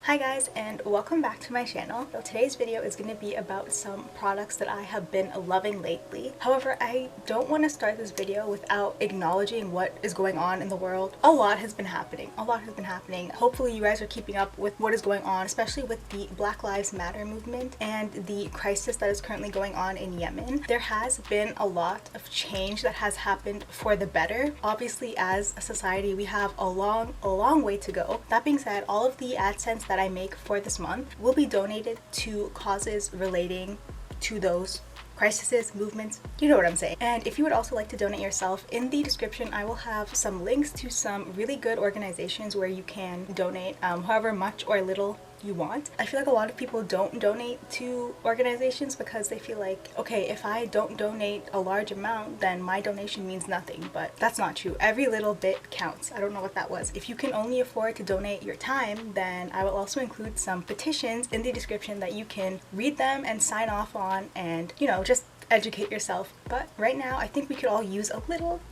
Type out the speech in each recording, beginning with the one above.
Hi guys, and welcome back to my channel. So today's video is going to be about some products that I have been loving lately. However, I don't want to start this video without acknowledging what is going on in the world. A lot has been happening. Hopefully you guys are keeping up with what is going on, especially with the Black Lives Matter movement and the crisis that is currently going on in Yemen. There has been a lot of change that has happened for the better. Obviously, as a society, we have a long way to go. That being said, all of the AdSense that I make for this month will be donated to causes relating to those crises, movements, you know what I'm saying. And if you would also like to donate yourself, in the description I will have some links to some really good organizations where you can donate however much or little you want. I feel like a lot of people don't donate to organizations because they feel like, okay, if I don't donate a large amount, then my donation means nothing. But that's not true. Every little bit counts. I don't know what that was. If you can only afford to donate your time, then I will also include some petitions in the description that you can read them and sign off on and, you know, just educate yourself. But right now, I think we could all use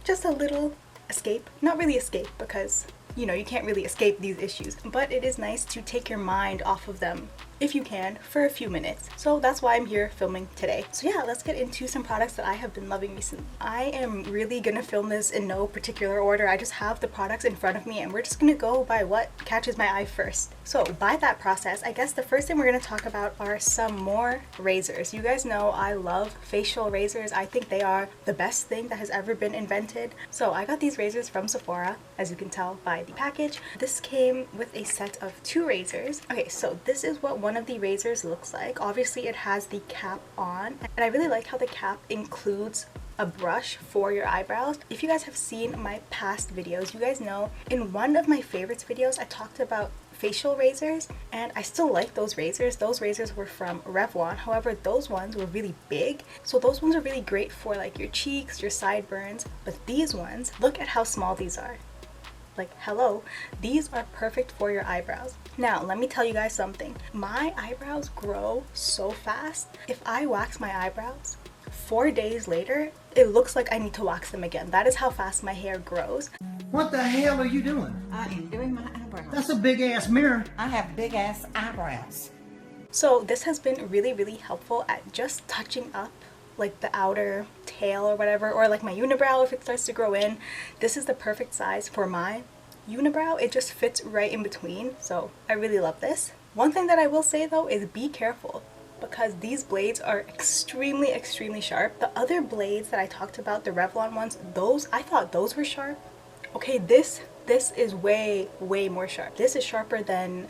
just a little escape. Not really escape, because you know, you can't really escape these issues, but it is nice to take your mind off of them if you can for a few minutes. So that's why I'm here filming today. So yeah, let's get into some products that I have been loving recently. I am really gonna film this in no particular order. I just have the products in front of me and we're just gonna go by what catches my eye first. So by that process, I guess the first thing we're gonna talk about are some more razors. You guys know I love facial razors. I think they are the best thing that has ever been invented. So I got these razors from Sephora, as you can tell by the package. This came with a set of 2 razors. Okay, so this is what one of the razors looks like. Obviously it has the cap on, and I really like how the cap includes a brush for your eyebrows. If you guys have seen my past videos, you guys know in one of my favorites videos I talked about facial razors, and I still like those razors. Those razors were from Revlon. However, those ones were really big, so those ones are really great for like your cheeks, your sideburns. But these ones, look at how small these are. Like, hello, these are perfect for your eyebrows. Now, let me tell you guys something. My eyebrows grow so fast. If I wax my eyebrows, 4 days later, it looks like I need to wax them again. That is how fast my hair grows. What the hell are you doing? I am doing my eyebrows. That's a big ass mirror. I have big ass eyebrows. So this has been really helpful at just touching up like the outer tail or whatever, or like my unibrow if it starts to grow in. This is the perfect size for my unibrow. It just fits right in between, so I really love this. One thing that I will say though is be careful, because these blades are extremely sharp. The other blades that I talked about, the Revlon ones, those, I thought those were sharp. Okay, this is way more sharp. This is sharper than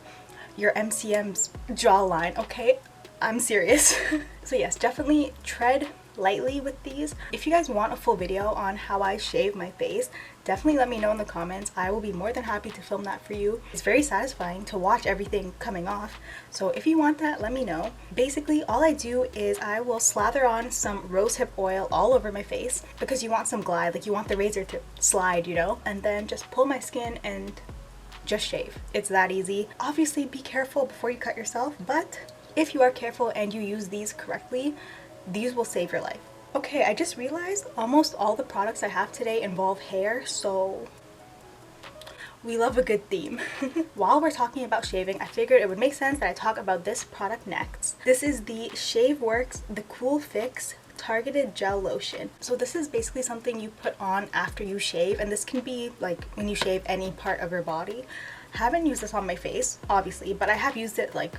your MCM's jawline, okay? I'm serious. So yes, definitely tread lightly with these. If you guys want a full video on how I shave my face, definitely let me know in the comments. I will be more than happy to film that for you. It's very satisfying to watch everything coming off. So if you want that, let me know. Basically, all I do is I will slather on some rosehip oil all over my face, because you want some glide, like you want the razor to slide, you know, and then just pull my skin and just shave. It's that easy. Obviously, be careful before you cut yourself, but if you are careful and you use these correctly, these will save your life. Okay, I just realized almost all the products I have today involve hair, so we love a good theme. While we're talking about shaving, I figured it would make sense that I talk about this product next. This is the SHAVEWORKS The Cool Fix Targeted Gel Lotion. So this is basically something you put on after you shave, and this can be like when you shave any part of your body. I haven't used this on my face, obviously, but I have used it like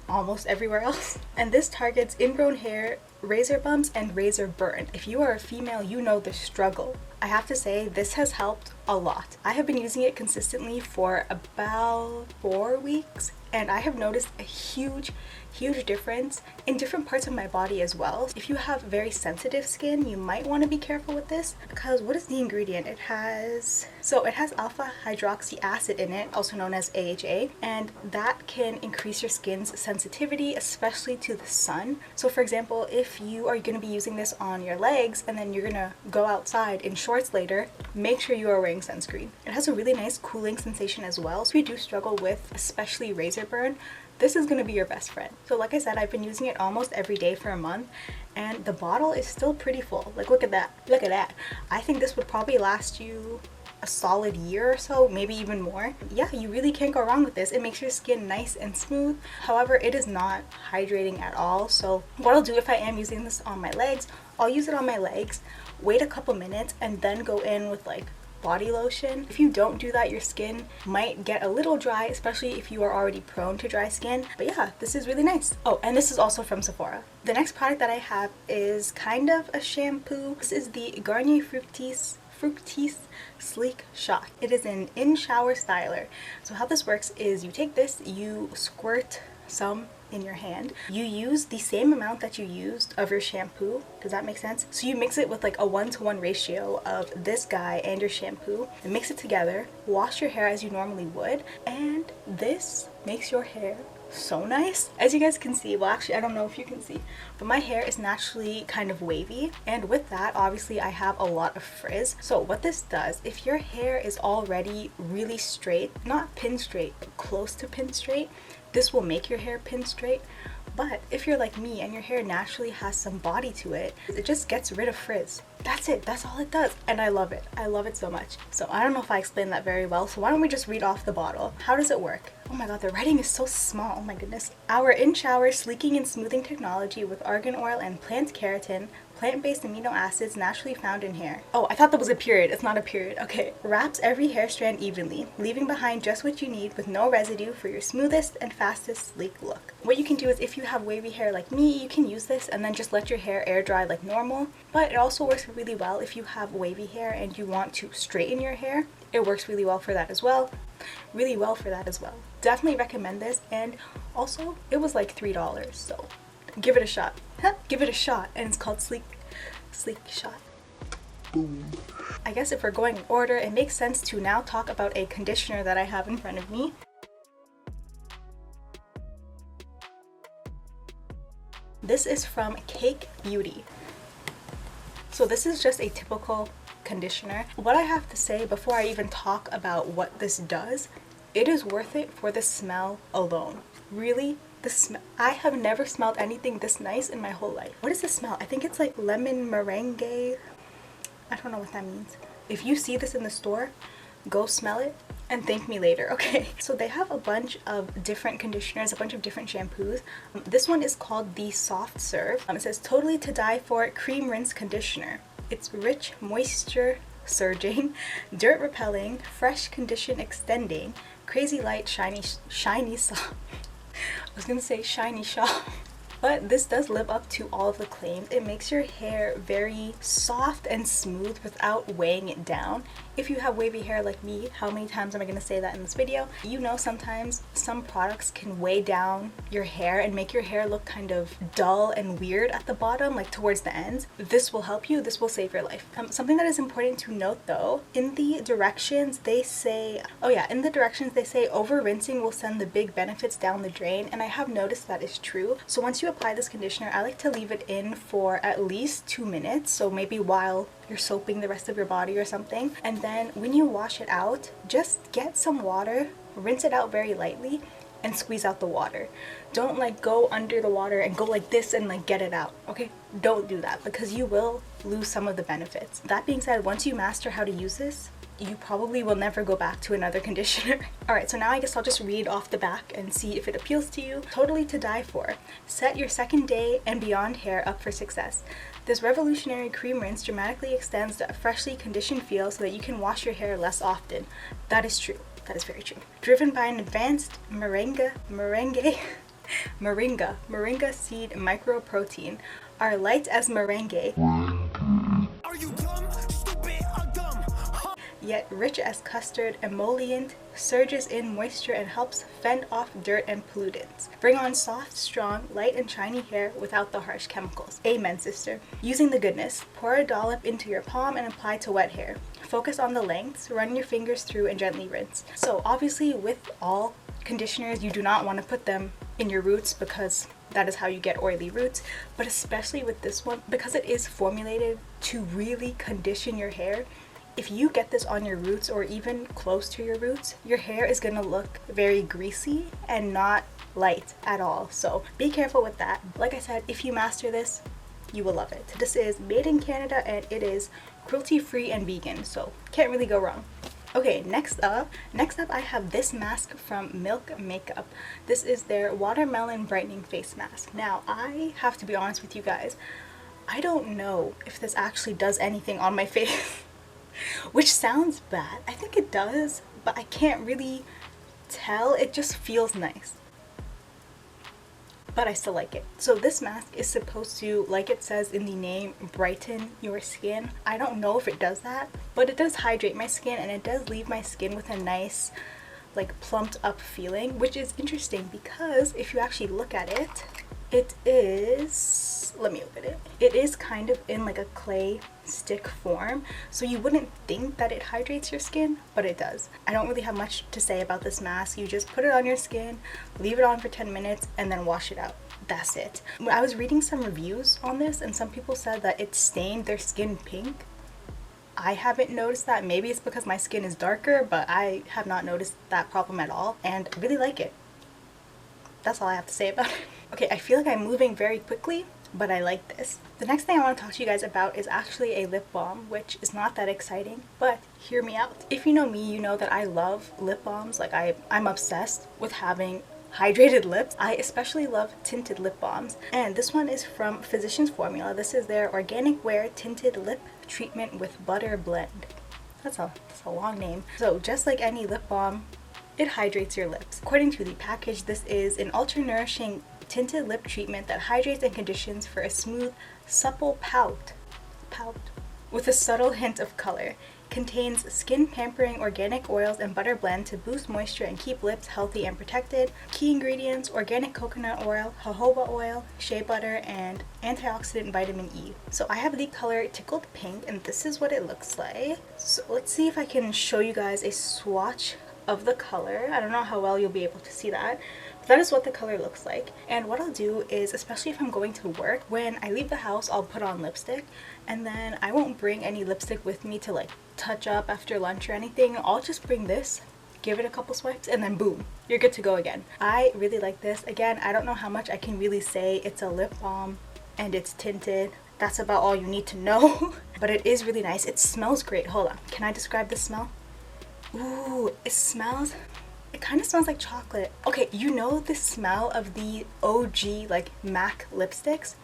almost everywhere else. And this targets ingrown hair, razor bumps, and razor burn. If you are a female, you know the struggle. I have to say, this has helped a lot. I have been using it consistently for about 4 weeks, and I have noticed a huge difference in different parts of my body as well. If you have very sensitive skin, you might want to be careful with this, because what is the ingredient? It has alpha hydroxy acid in it, also known as AHA, and that can increase your skin's sensitivity, especially to the sun. So for example, if you are going to be using this on your legs and then you're gonna go outside in shorts later, make sure you are wearing sunscreen. It has a really nice cooling sensation as well, so if you do struggle with especially razor burn, this is going to be your best friend. So like I said, I've been using it almost every day for a month, and the bottle is still pretty full. Like, look at that. I think this would probably last you a solid year or so, maybe even more. Yeah, you really can't go wrong with this. It makes your skin nice and smooth. However, it is not hydrating at all. So what I'll do if I am using this on my legs, I'll use it on my legs, wait a couple minutes, and then go in with like body lotion. If you don't do that, your skin might get a little dry, especially if you are already prone to dry skin. But yeah, this is really nice. Oh, and this is also from Sephora. The next product that I have is kind of a shampoo. This is the Garnier Fructis Sleek Shot. It is an in-shower styler. So how this works is you take this, you squirt some in your hand. You use the same amount that you used of your shampoo. Does that make sense? So you mix it with like a 1-to-1 ratio of this guy and your shampoo, and mix it together, wash your hair as you normally would, and this makes your hair so nice. As you guys can see, well actually I don't know if you can see, but my hair is naturally kind of wavy, and with that obviously I have a lot of frizz. So what this does, if your hair is already really straight, not pin straight, but close to pin straight, this will make your hair pin straight. But if you're like me and your hair naturally has some body to it, it just gets rid of frizz. That's it. That's all it does. And I love it. I love it so much. So I don't know if I explained that very well. So why don't we just read off the bottle? How does it work? Oh my god, the writing is so small. Oh my goodness. Our in-shower sleeking and smoothing technology with argan oil and plant keratin, plant-based amino acids naturally found in hair. Oh, I thought that was a period. It's not a period. Okay. Wraps every hair strand evenly, leaving behind just what you need with no residue for your smoothest and fastest sleek look. What you can do is, if you have wavy hair like me, you can use this and then just let your hair air dry like normal. But it also works really well if you have wavy hair and you want to straighten your hair. It works really well for that as well. Definitely recommend this, and also it was like $3, so give it a shot. Give it a shot. And it's called Sleek Shot. Boom. I guess if we're going in order, it makes sense to now talk about a conditioner that I have in front of me. This is from Cake Beauty. So this is just a typical conditioner. What I have to say before I even talk about what this does, it is worth it for the smell alone. Really, the smell. I have never smelled anything this nice in my whole life. What is the smell? I think it's like lemon meringue. I don't know what that means. If you see this in the store, go smell it and thank me later, okay? So they have a bunch of different conditioners, a bunch of different shampoos. This one is called the Soft Serve. It says totally to die for cream rinse conditioner. It's rich, moisture surging, dirt repelling, fresh condition extending, crazy light, shiny soft. I was gonna say shiny soft. But this does live up to all of the claims. It makes your hair very soft and smooth without weighing it down. If you have wavy hair like me, how many times am I going to say that in this video? You know, sometimes some products can weigh down your hair and make your hair look kind of dull and weird at the bottom, like towards the ends. This will help you. This will save your life. Something that is important to note though, in the directions they say, over rinsing will send the big benefits down the drain, and I have noticed that is true. So once you apply this conditioner, I like to leave it in for at least 2 minutes, so maybe while you're soaping the rest of your body or something, and then when you wash it out, just get some water, rinse it out very lightly, and squeeze out the water. Don't like go under the water and go like this and like get it out, okay? Don't do that, because you will lose some of the benefits. That being said, once you master how to use this, you probably will never go back to another conditioner. Alright, so now I guess I'll just read off the back and see if it appeals to you. Totally to die for. Set your second day and beyond hair up for success. This revolutionary cream rinse dramatically extends the freshly conditioned feel so that you can wash your hair less often. That is true. That is very true. Driven by an advanced moringa seed microprotein. Are light as meringue. Are you dumb, stupid, or dumb? Yet rich as custard, emollient, surges in moisture and helps fend off dirt and pollutants. Bring on soft, strong, light and shiny hair without the harsh chemicals. Amen, sister. Using the goodness, pour a dollop into your palm and apply to wet hair. Focus on the lengths, run your fingers through and gently rinse. So obviously with all conditioners, you do not want to put them in your roots because that is how you get oily roots, but especially with this one, because it is formulated to really condition your hair. If you get this on your roots or even close to your roots, your hair is gonna look very greasy and not light at all. So be careful with that. Like I said, if you master this, you will love it. This is made in Canada and it is cruelty-free and vegan, so can't really go wrong. Okay, next up I have this mask from Milk Makeup. This is their Watermelon Brightening Face Mask. Now, I have to be honest with you guys, I don't know if this actually does anything on my face, which sounds bad. I think it does, but I can't really tell. It just feels nice. But I still like it. So this mask is supposed to, like it says in the name, brighten your skin. I don't know if it does that, but it does hydrate my skin and it does leave my skin with a nice, like, plumped up feeling, which is interesting because if you actually look at it, it is, let me open it. It is kind of in like a clay stick form, so you wouldn't think that it hydrates your skin, but it does. I don't really have much to say about this mask. You just put it on your skin, leave it on for 10 minutes, and then wash it out. That's it. I was reading some reviews on this and some people said that it stained their skin pink. I haven't noticed that. Maybe it's because my skin is darker, but I have not noticed that problem at all, and I really like it. That's all I have to say about it. Okay, I feel like I'm moving very quickly, but I like this. The next thing I want to talk to you guys about is actually a lip balm, which is not that exciting, but hear me out. If you know me, you know that I love lip balms. Like I'm obsessed with having hydrated lips. I especially love tinted lip balms, and this one is from Physicians Formula. This is their Organic Wear Tinted Lip Treatment with Butter Blend. That's a long name. So just like any lip balm, it hydrates your lips. According to the package, this is an ultra nourishing tinted lip treatment that hydrates and conditions for a smooth, supple pout with a subtle hint of color. Contains skin pampering organic oils and butter blend to boost moisture and keep lips healthy and protected. Key ingredients: organic coconut oil, jojoba oil, shea butter, and antioxidant vitamin E. So I have the color Tickled Pink, and this is what it looks like. So let's see if I can show you guys a swatch of the color. I don't know how well you'll be able to see that, but that is what the color looks like. And what I'll do is, especially if I'm going to work, when I leave the house I'll put on lipstick, and then I won't bring any lipstick with me to like touch up after lunch or anything. I'll just bring this, give it a couple swipes, and then boom, you're good to go again. I really like this. Again, I don't know how much I can really say. It's a lip balm and it's tinted. That's about all you need to know. But it is really nice. It smells great. Hold on, can I describe the smell? Ooh, it kind of smells like chocolate. Okay, you know the smell of the OG like MAC lipsticks?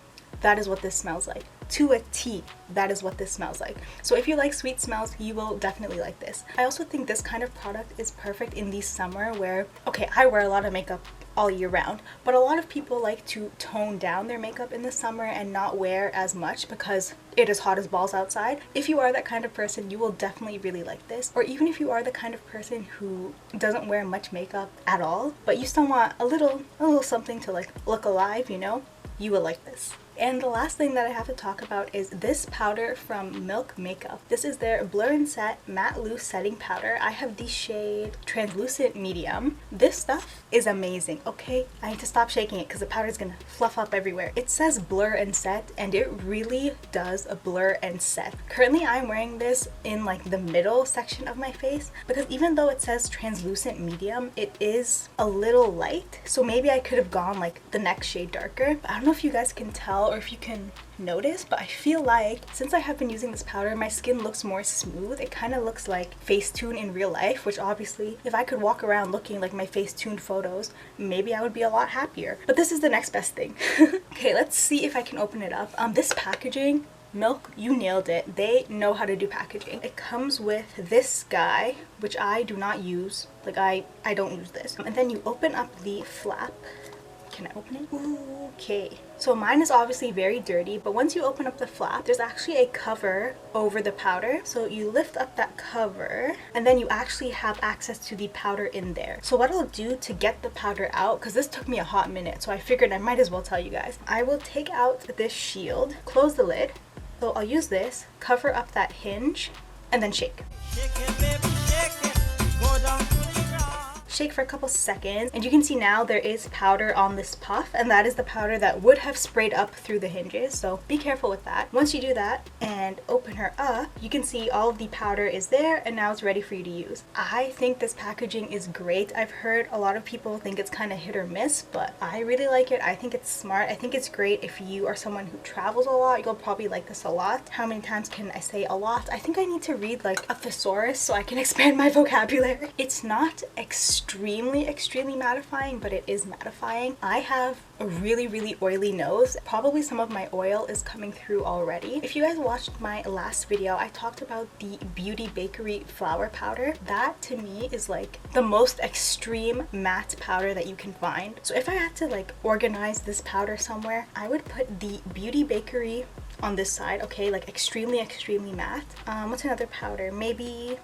That is what this smells like. To a T, that is what this smells like. So if you like sweet smells, you will definitely like this. I also think this kind of product is perfect in the summer where, okay, I wear a lot of makeup all year round, but a lot of people like to tone down their makeup in the summer and not wear as much because it is hot as balls outside. If you are that kind of person, you will definitely really like this. Or even if you are the kind of person who doesn't wear much makeup at all, but you still want a little something to like look alive, you know, you will like this. And the last thing that I have to talk about is this powder from Milk Makeup. This is their Blur and Set Matte Loose Setting Powder. I have the shade Translucent Medium. This stuff is amazing, okay? I need to stop shaking it because the powder is gonna fluff up everywhere. It says blur and set, and it really does a blur and set. Currently, I'm wearing this in like the middle section of my face because even though it says Translucent Medium, it is a little light. So maybe I could have gone like the next shade darker. But I don't know if you guys can tell or if you can notice, but I feel like since I have been using this powder, my skin looks more smooth. It kind of looks like Facetune in real life, which obviously if I could walk around looking like my Facetune photos, maybe I would be a lot happier. But this is the next best thing. Okay, let's see if I can open it up. This packaging, Milk, you nailed it. They know how to do packaging. It comes with this guy, which I do not use. Like I don't use this. And then you open up the flap. Can I open it? Okay. So mine is obviously very dirty, but once you open up the flap, there's actually a cover over the powder. So you lift up that cover and then you actually have access to the powder in there. So what I'll do to get the powder out, because this took me a hot minute, so I figured I might as well tell you guys. I will take out this shield, close the lid. So I'll use this, cover up that hinge, and then shake. shake for a couple seconds, and you can see now there is powder on this puff, and that is the powder that would have sprayed up through the hinges, so be careful with that. Once you do that and open her up, you can see all of the powder is there, and now it's ready for you to use. I think this packaging is great. I've heard a lot of people think it's kind of hit or miss, but I really like it. I think it's smart. I think it's great if you are someone who travels a lot. You'll probably like this a lot. How many times can I say a lot? I think I need to read like a thesaurus so I can expand my vocabulary. It's not extremely mattifying, but it is mattifying. I have a really oily nose. Probably some of my oil is coming through already. If you guys watched my last video, I talked about the Beauty Bakery flour powder. That to me is like the most extreme matte powder that you can find. So if I had to like organize this powder somewhere, I would put the Beauty Bakery on this side, okay, like extremely matte. What's another powder? Maybe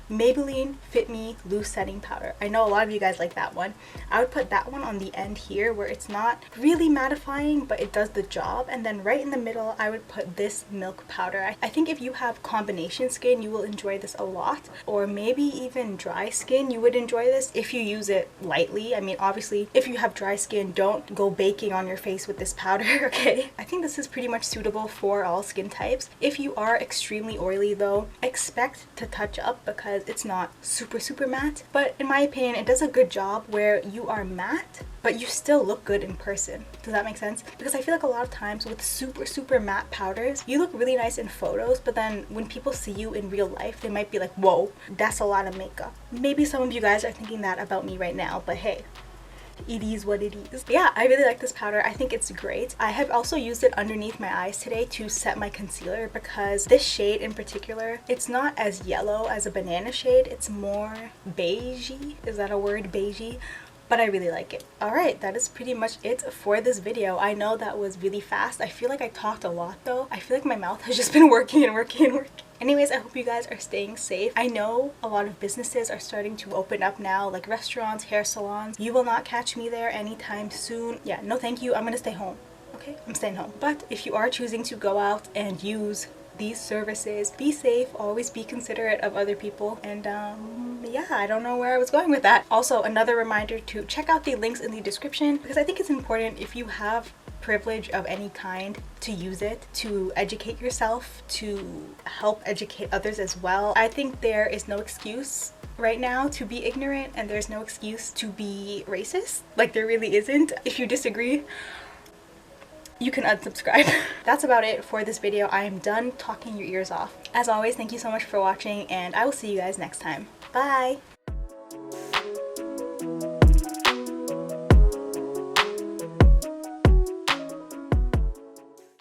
Maybelline Fit Me Loose Setting Powder. I know a lot of you guys like that one. I would put that one on the end here where it's not really mattifying, but it does the job. And then right in the middle, I would put this milk powder. I think if you have combination skin, you will enjoy this a lot. Or maybe even dry skin, you would enjoy this if you use it lightly. I mean, obviously, if you have dry skin, don't go baking on your face with this powder, okay? I think this is pretty much suitable for all skin types. If you are extremely oily though, expect to touch up because it's not super matte, but in my opinion it does a good job where you are matte but you still look good in person. Does that make sense? Because I feel like a lot of times with super matte powders, you look really nice in photos, but then when people see you in real life, they might be like, whoa, that's a lot of makeup. Maybe some of you guys are thinking that about me right now, but hey, it is what it is. But yeah, I really like this powder. I think it's great. I have also used it underneath my eyes today to set my concealer because this shade in particular, it's not as yellow as a banana shade. It's more beigey. Is that a word? Beigey? But I really like it. Alright, that is pretty much it for this video. I know that was really fast. I feel like I talked a lot though. I feel like my mouth has just been working. Anyways, I hope you guys are staying safe. I know a lot of businesses are starting to open up now, like restaurants, hair salons. You will not catch me there anytime soon. Yeah, no thank you. I'm gonna stay home. Okay? I'm staying home. But if you are choosing to go out and use these services, be safe, always be considerate of other people, and yeah, I don't know where I was going with that. Also, another reminder to check out the links in the description because I think it's important if you have privilege of any kind to use it to educate yourself, to help educate others as well. I think there is no excuse right now to be ignorant, and there's no excuse to be racist. Like, there really isn't. If you disagree, you can unsubscribe. That's about it for this video. I am done talking your ears off. As always, thank you so much for watching, and I will see you guys next time. Bye!